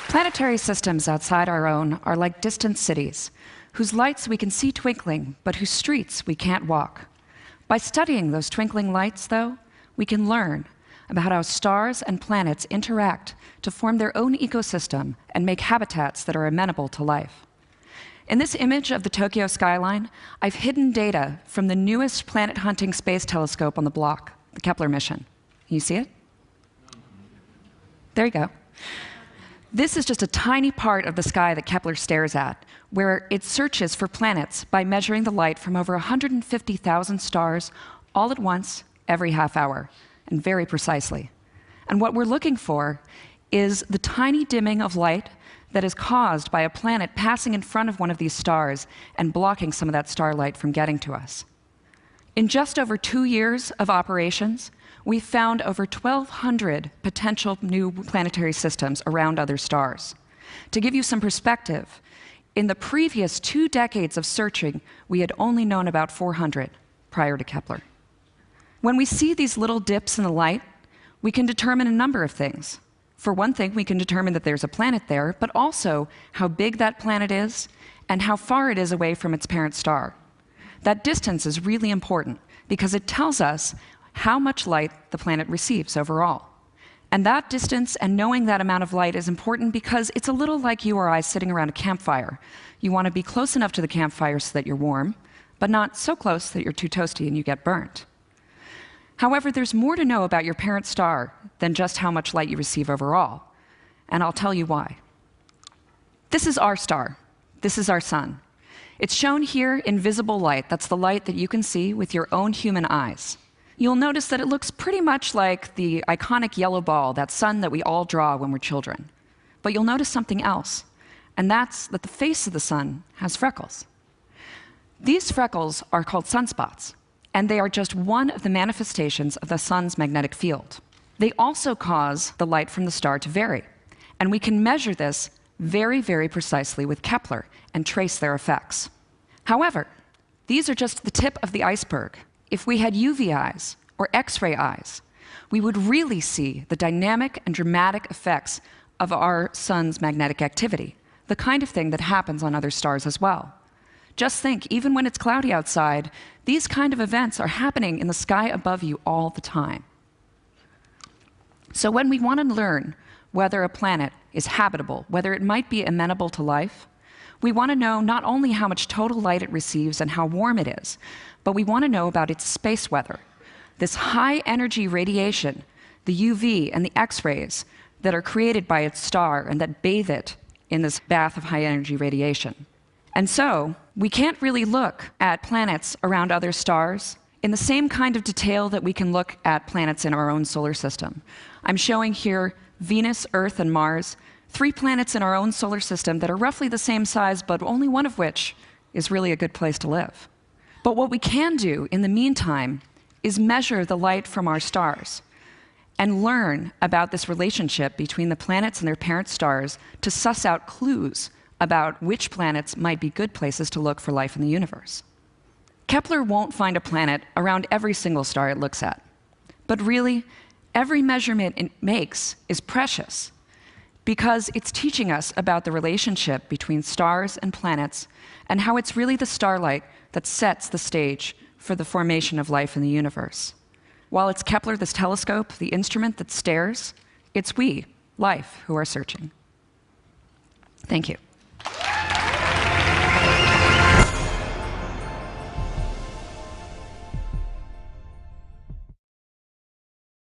Planetary systems outside our own are like distant cities, whose lights we can see twinkling, but whose streets we can't walk. By studying those twinkling lights, though, we can learn about how stars and planets interact to form their own ecosystem and make habitats that are amenable to life. In this image of the Tokyo skyline, I've hidden data from the newest planet-hunting space telescope on the block, the Kepler mission. Can you see it? There you go. This is just a tiny part of the sky that Kepler stares at, where it searches for planets by measuring the light from over 150,000 stars all at once, every half hour, and very precisely. And what we're looking for is the tiny dimming of light that is caused by a planet passing in front of one of these stars and blocking some of that starlight from getting to us. In just over 2 years of operations, we've found over 1,200 potential new planetary systems around other stars. To give you some perspective, in the previous 2 decades of searching, we had only known about 400 prior to Kepler. When we see these little dips in the light, we can determine a number of things. For one thing, we can determine that there's a planet there, but also how big that planet is and how far it is away from its parent star. That distance is really important because it tells us how much light the planet receives overall. And that distance and knowing that amount of light is important because it's a little like you or I sitting around a campfire. You want to be close enough to the campfire so that you're warm, but not so close that you're too toasty and you get burnt. However, there's more to know about your parent star than just how much light you receive overall, and I'll tell you why. This is our star. This is our sun. It's shown here in visible light. That's the light that you can see with your own human eyes. You'll notice that it looks pretty much like the iconic yellow ball, that sun that we all draw when we're children. But you'll notice something else, and that's that the face of the sun has freckles. These freckles are called sunspots, and they are just one of the manifestations of the sun's magnetic field. They also cause the light from the star to vary, and we can measure this very, very precisely with Kepler and trace their effects. However, these are just the tip of the iceberg. If we had UV eyes or X-ray eyes, we would really see the dynamic and dramatic effects of our sun's magnetic activity, the kind of thing that happens on other stars as well. Just think, even when it's cloudy outside, these kind of events are happening in the sky above you all the time. So when we want to learn whether a planet is habitable, whether it might be amenable to life, we want to know not only how much total light it receives and how warm it is, but we want to know about its space weather. This high-energy radiation, the UV and the X-rays that are created by its star and that bathe it in this bath of high-energy radiation. And so, we can't really look at planets around other stars in the same kind of detail that we can look at planets in our own solar system. I'm showing here Venus, Earth, and Mars, 3 planets in our own solar system that are roughly the same size, but only one of which is really a good place to live. But what we can do in the meantime is measure the light from our stars and learn about this relationship between the planets and their parent stars to suss out clues about which planets might be good places to look for life in the universe. Kepler won't find a planet around every single star it looks at. But really, every measurement it makes is precious because it's teaching us about the relationship between stars and planets and how it's really the starlight that sets the stage for the formation of life in the universe. While it's Kepler, this telescope, the instrument that stares, it's we, life, who are searching. Thank you.